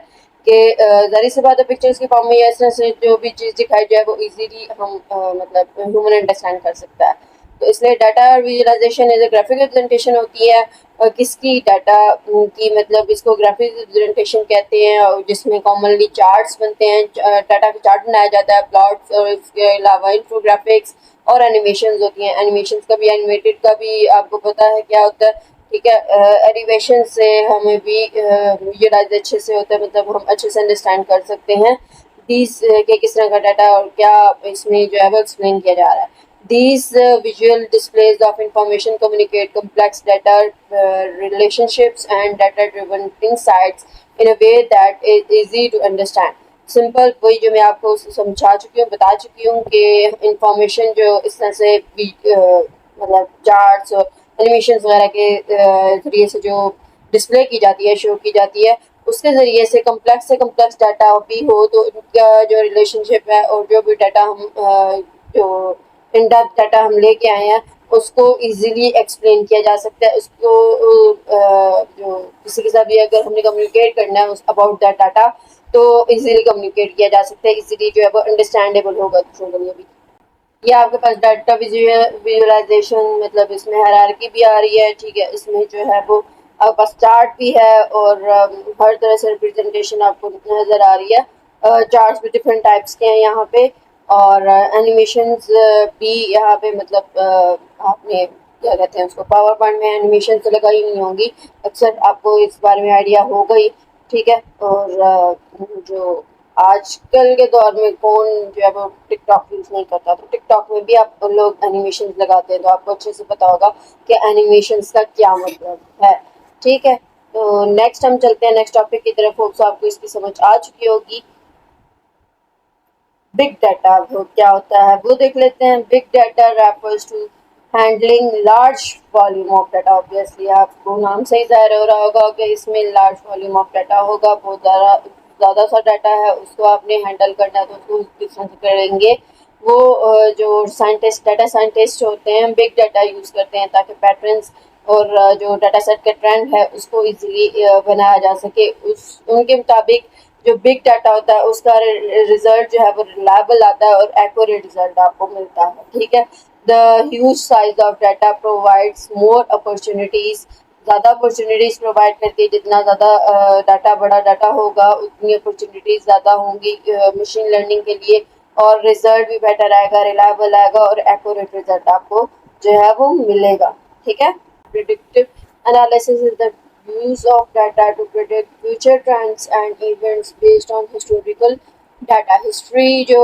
कि ज़ाहिर सी बात है पिक्चर्स की फॉर्म में या इस तरह से जो भी चीज़ दिखाई जाए वो इजीली हम मतलब ह्यूमन अंडरस्टैंड कर सकता है। तो इसलिए data visualisation as a graphic representation होती है, और किसकी डाटा की मतलब इसको ग्राफिक रिप्रेजेंटेशन कहते हैं, और जिसमें कॉमनली चार्ट्स बनते हैं, डाटा का चार्ट बनाया जाता है, प्लॉट्स और इसके अलावा इंफोग्राफिक्स और एनिमेशंस होती हैं। एनिमेशंस का भी, एनिमेटेड का भी आपको पता है क्या होता है, ठीक है। एनिमेशन से हमें भी विजुअलाइज अच्छे से होता है, मतलब हम अच्छे से अंडरस्टैंड कर सकते हैं these के किस तरह का डाटा और क्या इसमें जो है वो एक्सप्लेन किया जा रहा है। These visual displays of information communicate complex data relationships and data-driven insights in a way that is easy to understand. Simple वही जो मैं आपको समझा चुकी हूँ, बता चुकी हूँ कि इंफॉर्मेशन जो इस तरह से मतलब चार्ट्स और एनिमेशन वगैरह के जरिए से जो डिस्प्ले की जाती है, शो की जाती है, उसके ज़रिए से कम्प्लेक्स डाटा भी हो तो उनका जो रिलेशनशिप है और जो भी डाटा हम जो इन डेप्थ डाटा हम लेके आए हैं उसको इजीली एक्सप्लेन किया जा सकता है। उसको जो किसी के साथ भी अगर हमने कम्युनिकेट करना है अबाउट दैट डाटा तो इजीली कम्युनिकेट किया जा सकता है, इजीली जो है वो अंडरस्टैंडेबल होगा दूसरों के लिए भी। ये आपके पास डाटा विजुअलाइजेशन मतलब इसमें हायरार्की भी आ रही है, ठीक है, इसमें जो है वो आपके पास चार्ट भी है और हर तरह से रिप्रेजेंटेशन आपको नज़र आ रही है। चार्ट्स भी डिफरेंट टाइप्स के हैं यहाँ पे, और एनिमेशंस भी यहाँ पे मतलब आपने क्या कहते हैं उसको, पावर पॉइंट में एनिमेशन तो लगाई नहीं होंगी, अक्सर आपको इस बारे में आइडिया होगा ही, ठीक है। और जो आजकल के दौर में कौन जो है वो टिकटॉक यूज नहीं करता, तो टिकटॉक में भी आप लोग एनिमेशन लगाते हैं, तो आपको अच्छे से पता होगा कि एनिमेशन का क्या मतलब है, ठीक है। तो नेक्स्ट हम चलते हैं नेक्स्ट टॉपिक की तरफ, होप्स आपको इसकी समझ आ चुकी होगी। बिग डाटा वो क्या होता है वो देख लेते हैं। Big data refers to handling large volume of data. Obviously आपको नाम से ही ज़ाहिर हो रहा होगा कि इसमें लार्ज वॉल्यूम ऑफ डाटा होगा, बहुत ज़्यादा सा डाटा है, उसको आपने हैंडल करना है, तो उसको किस तरह से करेंगे वो जो साइंटिस्ट डाटा साइंटिस्ट होते हैं बिग डाटा यूज़ करते हैं ताकि पैटर्न्स और जो डाटा सेट का ट्रेंड है उसको इजीली बनाया जा सके। उस उनके मुताबिक जो बिग डाटा होता है उसका रिजल्ट जो है वो रिलायबल आता है और एक्यूरेट रिजल्ट आपको मिलता है, ठीक है। The huge size of data provides more opportunities. ज़्यादा अपॉर्चुनिटीज प्रोवाइड करती है, जितना ज़्यादा डाटा बड़ा डाटा होगा उतनी अपॉर्चुनिटीज ज़्यादा होंगी मशीन लर्निंग के लिए, और रिजल्ट भी बेटर आएगा, रिलायबल आएगा और एक्यूरेट रिजल्ट आपको जो है वो मिलेगा, ठीक है। Predictive analysis is the use of data to predict future trends and events based on historical data। History जो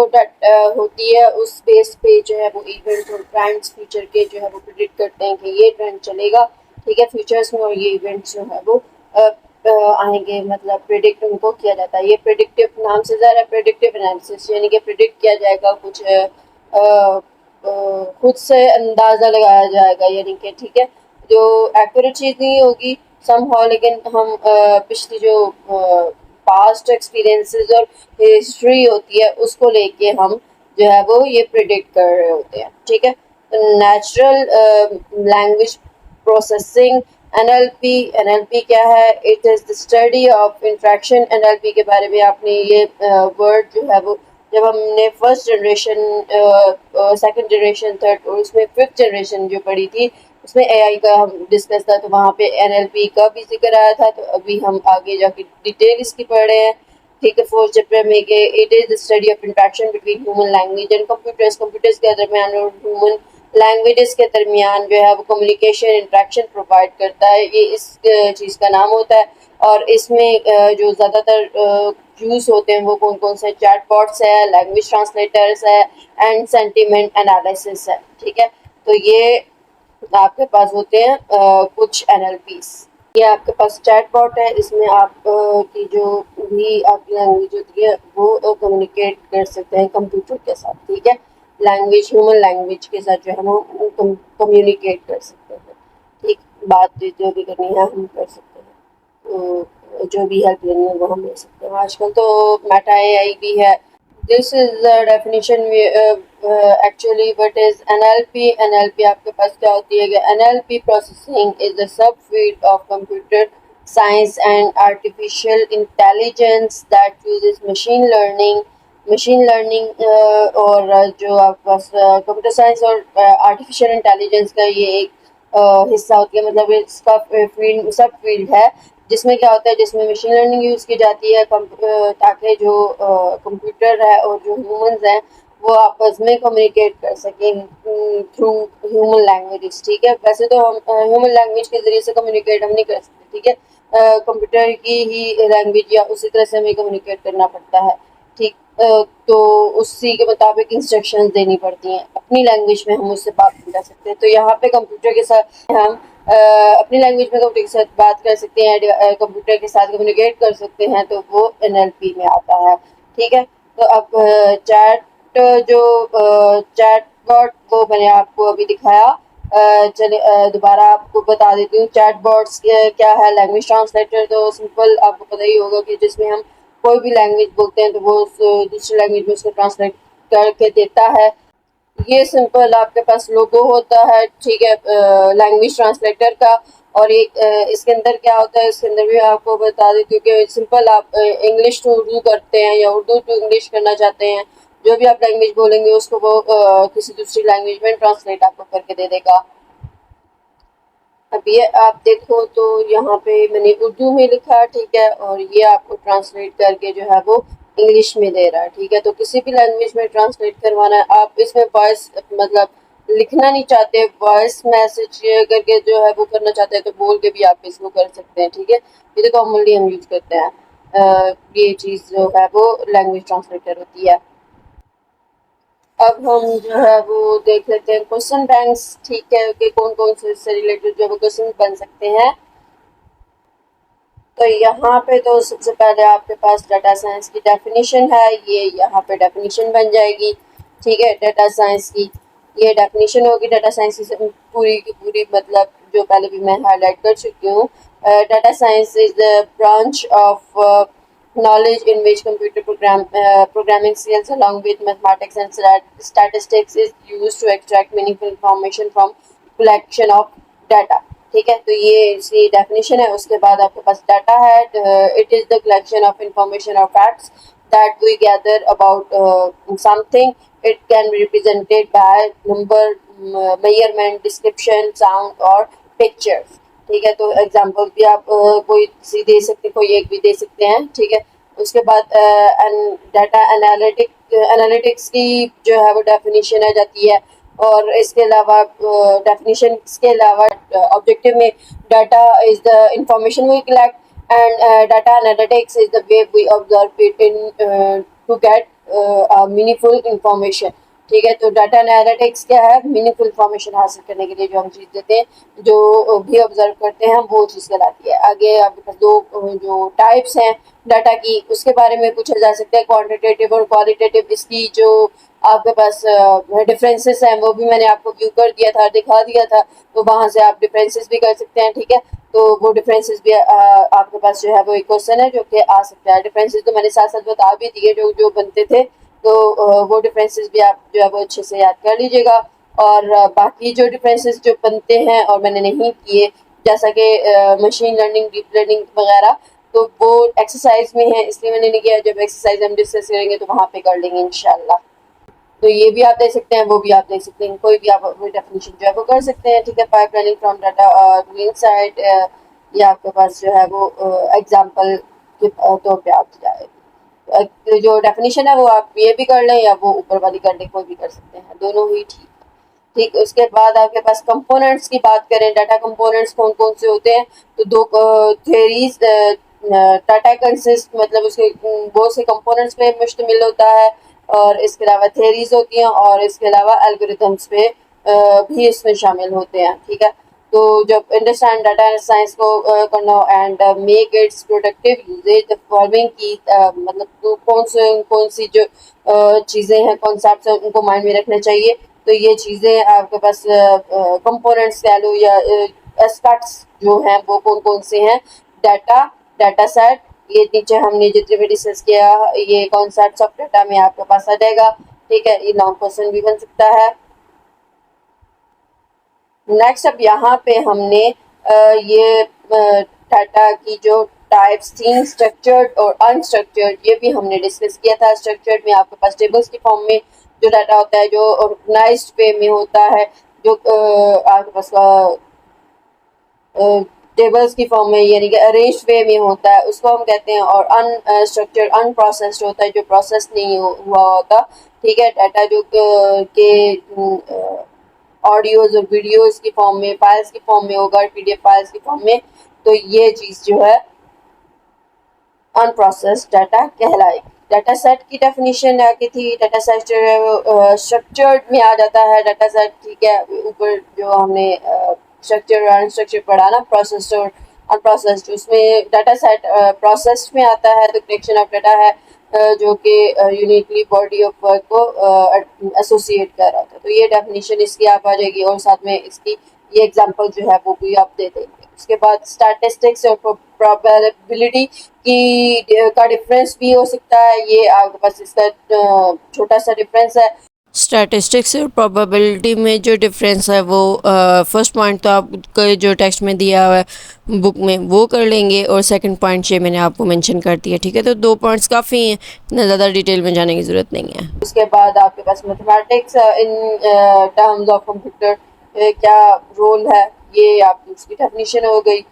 होती है उस बेस पे जो है वो इवेंट्स और ट्रेंड्स फ्यूचर के जो है वो प्रिडिक्ट करते हैं कि ये ट्रेंड चलेगा, ठीक है, फ्यूचर्स में, और ये इवेंट्स जो है वो आएंगे, मतलब प्रिडिक्ट उनको किया जाता है। ये प्रिडिक्टिव नाम से ज़रा प्रिडिक्टिव एनालिसिस, यानी कि प्रिडिक्ट किया जाएगा कुछ खुद से अंदाज़ा लगाया जाएगा, यानी कि ठीक है, जो एक्यूरेट चीज़ नहीं होगी समहाउ, लेकिन हम पिछली जो पास्ट एक्सपीरियंसेस और हिस्ट्री होती है उसको लेके हम जो है वो ये प्रिडिक्ट कर रहे होते हैं, ठीक है। Natural language processing, NLP. NLP क्या है? It is the study of interaction. NLP के बारे में आपने ये वर्ड जो है वो जब हमने first generation, second generation, third और उसमें फिफ्थ जनरेशन जो पढ़ी थी, उसमें एआई का हम डिस्कस था, तो वहाँ पे एनएलपी का भी जिक्र आया था। तो अभी हम आगे जाके डिटेल इसकी पढ़ रहे हैं, ठीक है। फोर्थ चैप्टर में कि it is the study of interaction between human language and computers. Computers के दरमियान और ह्यूमन लैंग्वेजेस के दरमियान जो है वो कम्युनिकेशन इंट्रैक्शन प्रोवाइड करता है, ये इस चीज़ का नाम होता है। और इसमें जो ज़्यादातर यूज़ होते हैं वो कौन कौन से? चैटबॉट्स है, लैंग्वेज ट्रांसलेटर्स है, एंड सेंटिमेंट एनालिसिस है, ठीक है। तो ये आपके पास होते हैं कुछ एनएलपीस। ये आपके पास चैटबॉट है, इसमें आप की जो भी आपकी लैंग्वेज होती है वो कम्युनिकेट कर सकते हैं कंप्यूटर के साथ, ठीक है। लैंग्वेज, ह्यूमन लैंग्वेज के साथ जो है वो कम्युनिकेट कर सकते हैं, ठीक। बात जो भी करनी है हम कर सकते हैं, तो जो भी हेल्प लेनी है वो हम ले सकते हैं। आजकल तो मेटा एआई भी है। This is the definition we actually what is NLP. NLP आपके पास क्या होती है कि NLP processing is the subfield of computer science and artificial intelligence that uses machine learning और जो आपके पास कंप्यूटर साइंस और आर्टिफिशियल इंटेलिजेंस का ये एक हिस्सा होती है, मतलब इसका फील्ड सब फील्ड है, जिसमें क्या होता है, जिसमें मशीन लर्निंग यूज़ की जाती है ताकि जो कंप्यूटर है और जो ह्यूमंस हैं वो आपस में कम्युनिकेट कर सकें थ्रू ह्यूमन लैंग्वेज, ठीक है। वैसे तो हम ह्यूमन लैंग्वेज के ज़रिए से कम्युनिकेट हम नहीं कर सकते, ठीक है। कंप्यूटर की ही लैंग्वेज या उसी तरह से हमें कम्युनिकेट करना पड़ता है, ठीक। तो उसी के मुताबिक इंस्ट्रक्शंस देनी पड़ती हैं, अपनी लैंग्वेज में हम उससे बात नहीं कर सकते। तो यहाँ पे कंप्यूटर के साथ हम अपनी लैंग्वेज में कंप्यूटर के साथ बात कर सकते हैं, कंप्यूटर के साथ कम्युनिकेट कर सकते हैं, तो वो एनएलपी में आता है, ठीक है। तो अब चैट जो चैटबॉट वो मैंने आपको अभी दिखाया, चले दोबारा आपको बता देती हूँ। चैटबॉट्स क्या है? लैंग्वेज ट्रांसलेटर, तो सिंपल आपको पता ही होगा कि जिसमें हम कोई भी लैंग्वेज बोलते हैं तो वो दूसरी लैंग्वेज में उसको ट्रांसलेट करके देता है। ये सिंपल आपके पास लोगो होता है, ठीक है, लैंग्वेज ट्रांसलेटर का। और ये इसके अंदर क्या होता है, इसके अंदर भी आपको बता देती हूँ कि सिंपल आप इंग्लिश टू उर्दू करते हैं या उर्दू टू इंग्लिश करना चाहते हैं, जो भी आप लैंग्वेज बोलेंगे उसको वो किसी दूसरी लैंग्वेज में ट्रांसलेट आपको करके दे देगा। अब ये आप देखो तो यहाँ पे मैंने उर्दू में लिखा, ठीक है, और ये आपको ट्रांसलेट करके जो है वो इंग्लिश में दे रहा है, ठीक है। तो किसी भी लैंग्वेज में ट्रांसलेट करवाना है, आप इसमें वॉइस मतलब लिखना नहीं चाहते, वॉइस मैसेज करके जो है वो करना चाहते हैं तो बोल के भी आप इसको कर सकते हैं, ठीक है। ये तो कॉमनली हम यूज़ करते हैं। ये चीज़ जो है वो लैंग्वेज ट्रांसलेटर होती है। अब हम जो है वो देख लेते हैं क्वेश्चन बैंक्स, ठीक है, कि कौन कौन से इससे रिलेटेड जो है क्वेश्चन बन सकते हैं। तो यहाँ पे तो सबसे पहले आपके पास डाटा साइंस की डेफिनेशन है, ये यहाँ पे डेफिनेशन बन जाएगी, ठीक है। डाटा साइंस की ये डेफिनेशन होगी। डाटा साइंस की पूरी की पूरी मतलब जो पहले भी मैं हाईलाइट कर चुकी हूँ। Data science is the branch of knowledge in which computer programming skills along with mathematics and statistics is used to extract meaningful information from collection of data, ठीक है। तो ये इसकी डेफिनेशन है। उसके बाद आपके पास डाटा है, it is the collection of information और facts that we gather about something. It can be represented by number, measurement, description, sound और pictures, ठीक है। तो एग्जाम्पल भी आप कोई सी दे सकते, कोई एक भी दे सकते हैं, ठीक है। उसके बाद डाटा एनालिटिक्स की जो है वो डेफिनेशन आ जाती है। और इसके अलावा डेफिनेशन के अलावा ऑब्जेक्टिव में data is the information we collect and data analytics is the way we observe it in to get meaningful information, ठीक है। तो डाटा एनालिटिक्स क्या है? मीनिंगफुल इंफॉर्मेशन हासिल करने के लिए जो हम चीज़ देते हैं, जो भी ऑब्जर्व करते हैं वो चीज़ कहलाती है। आगे आपके पास दो जो टाइप्स हैं डाटा की, उसके बारे में पूछा जा सकता है, क्वांटिटेटिव और क्वालिटेटिव। इसकी जो आपके पास डिफरेंसेस हैं वो भी मैंने आपको व्यू कर दिया था, दिखा दिया था, तो वहाँ से आप डिफरेंसेस भी कर सकते हैं। ठीक है, तो वो डिफरेंसेस भी आपके पास जो है वो एक क्वेश्चन है जो कि आ सकता है। डिफरेंसेस तो मैंने साथ साथ बता भी दिए जो जो बनते थे, तो वो डिफरेंसेस भी आप जो है वो अच्छे से याद कर लीजिएगा। और बाकी जो डिफरेंसेस जो बनते हैं और मैंने नहीं किए, जैसा कि मशीन लर्निंग, डीप लर्निंग वगैरह, तो वो एक्सरसाइज में है इसलिए मैंने नहीं किया। जब एक्सरसाइज हम डिस्कस करेंगे तो वहाँ पे कर लेंगे इंशाल्लाह। तो ये भी आप देख सकते हैं, वो भी आप देख सकते हैं, कोई भी आप अपनी डेफिनेशन जो है वो कर सकते हैं। ठीक है, pipelining from data to insight, ये आपके पास जो है वो एग्जांपल के तौर पे आप जाए। जो डेफिनेशन है वो आप ये भी कर लें या वो ऊपर वाली कर लें, कोई भी कर सकते हैं, दोनों ही ठीक। ठीक, उसके बाद आपके पास कंपोनेंट्स की बात करें, डाटा कंपोनेंट्स कौन कौन से होते हैं, तो दो थेरीज। डाटा कंसिस्ट मतलब उसके बहुत से कंपोनेंट्स पे मुश्तमिल होता है, और इसके अलावा थेरीज होती हैं, और इसके अलावा एल्गोरिथम्स पे भी इसमें शामिल होते हैं। ठीक है, तो जब अंडरस्टैंड डाटा साइंस को करना and make its productive uses the following की, मतलब तो कौन सी जो चीज़ें हैं, कॉन्सेप्ट्स हैं, उनको माइंड में रखना चाहिए। तो ये चीज़ें आपके पास कंपोनेंट्स कह लो या एस्पेक्ट्स जो हैं वो कौन कौन से हैं? डाटा, डाटा सेट, ये नीचे हमने जितने भी डिस्कस किया, ये कॉन्सेप्ट्स ऑफ डाटा में आपके पास आ जाएगा। ठीक है, ये लॉन्ग क्वेश्चन भी बन सकता है। नेक्स्ट अब यहाँ पे हमने ये डाटा की जो टाइप्स थी, स्ट्रक्चर्ड और अनस्ट्रक्चर्ड, ये भी हमने डिस्कस किया था। स्ट्रक्चर्ड में आपके पास टेबल्स की फॉर्म में जो डाटा होता है, जो ऑर्गेनाइज्ड वे में होता है, जो आपके पास टेबल्स की फॉर्म में यानी कि अरेंज वे में होता है, उसको हम कहते हैं। और अनस्ट्रक्चर्ड अनप्रोसेस्ड होता है, जो प्रोसेस नहीं हुआ होता। ठीक है, डाटा जो के ऑडियोज और वीडियोस की फॉर्म में, फाइल्स की फॉर्म में होगा, पीडीएफ फाइल्स की फॉर्म में, तो ये चीज़ जो है अनप्रोसेस्ड डाटा कहलाएगी। डाटा सेट की डेफिनेशन आगे थी, डाटा सेट जो है वो स्ट्रक्चर्ड में आ जाता है डाटा सेट। ठीक है, ऊपर जो हमने स्ट्रक्चर और अनस्ट्रक्चर पढ़ा ना, प्रोसेस्ड और अनप्रोसेस्ड, उसमें डाटा सेट प्रोसेस्ड में आता है, तो कलेक्शन ऑफ डाटा है जो कि यूनिकली बॉडी ऑफ वर्क को एसोसिएट कर रहा था। तो ये डेफिनेशन इसकी आप आ जाएगी, और साथ में इसकी ये एग्जांपल जो है वो भी आप दे देंगे। उसके बाद स्टैटिस्टिक्स और प्रोबेबिलिटी की का डिफरेंस भी हो सकता है, ये आपके पास इसका छोटा सा डिफरेंस है। स्टैटिस्टिक्स और प्रोबेबिलिटी में जो डिफरेंस है वो फर्स्ट पॉइंट तो आपको जो टेक्स्ट में दिया हुआ है बुक में वो कर लेंगे, और सेकंड पॉइंट ये मैंने आपको मेंशन कर दिया। ठीक है, तो दो पॉइंट्स काफ़ी हैं, इतना ज़्यादा डिटेल में जाने की ज़रूरत नहीं है। उसके बाद आपके पास mathematics in terms of computer क्या रोल है, ये आपकी उसकी डेफिनेशन हो गई।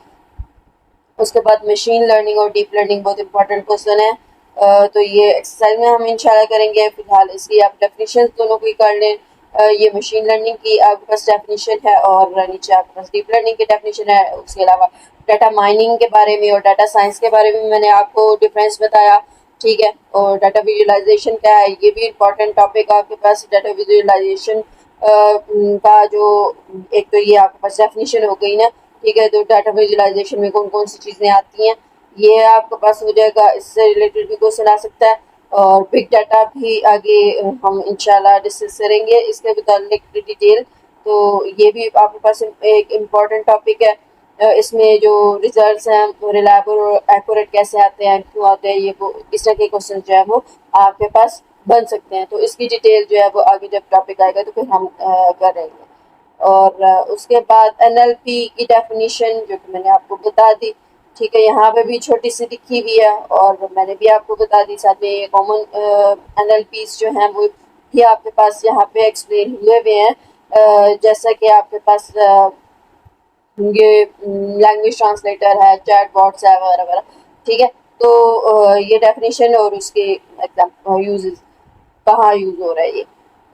उसके बाद मशीन लर्निंग और डीप लर्निंग बहुत इंपॉर्टेंट क्वेश्चन है, तो ये एक्सरसाइज में हम इंशाल्लाह करेंगे। फिलहाल इसकी आप डेफिनेशन दोनों की कर लें। ये मशीन लर्निंग की आपके पास डेफिनेशन है, और नीचे आपके पास डीप लर्निंग की डेफिनेशन है। उसके अलावा डाटा माइनिंग के बारे में और डाटा साइंस के बारे में मैंने आपको डिफरेंस बताया। ठीक है, और डाटा विजुअलाइजेशन क्या है, ये भी इम्पॉर्टेंट टॉपिक आपके पास। डाटा विजुअलाइजेशन का जो एक तो ये आपके पास डेफिनेशन हो गई ना। ठीक है, तो डाटा विजुअलाइजेशन में कौन कौन सी चीज़ें आती हैं ये आपके पास हो जाएगा, इससे रिलेटेड भी क्वेश्चन आ सकता है। और बिग डाटा भी आगे हम इंशाल्लाह डिस्कस करेंगे इसके मुताबिक डिटेल। तो ये भी आपके पास एक इम्पॉर्टेंट टॉपिक है। इसमें जो रिजल्ट्स हैं वो रिलायबल और एक्यूरेट कैसे आते हैं, क्यों आते हैं, ये वो इस तरह के क्वेश्चन जो है वो आपके पास बन सकते हैं। तो इसकी डिटेल जो है वो आगे जब टॉपिक आएगा तो फिर हम करेंगे। और उसके बाद एनएलपी की डेफिनेशन जो कि मैंने आपको बता दी। ठीक है, यहाँ पे भी छोटी सी लिखी हुई है और मैंने भी आपको बता दी। साथ में ये कॉमन एनएलपीज जो हैं वो भी आपके पास यहाँ पे एक्सप्लेन हुए हुए हैं। जैसा कि आपके पास ये लैंग्वेज ट्रांसलेटर है, चैट बॉट्स है वगैरह वगैरह। ठीक है, तो ये डेफिनेशन और उसके एग्जाम यूजेस कहाँ यूज हो रहा है ये,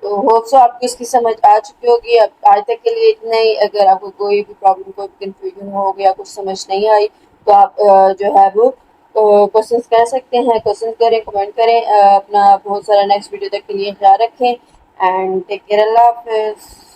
तो होप सो आपको इसकी समझ आ चुकी होगी। अब आज तक के लिए इतना ही। अगर आपको कोई भी प्रॉब्लम, कोई कंफ्यूजन हो गया, कुछ समझ नहीं आई, तो आप जो है वो क्वेश्चंस कर सकते हैं। क्वेश्चंस करें, कमेंट करें। अपना बहुत सारा नेक्स्ट वीडियो तक के लिए ख्याल रखें। and take care. Allah Hafiz.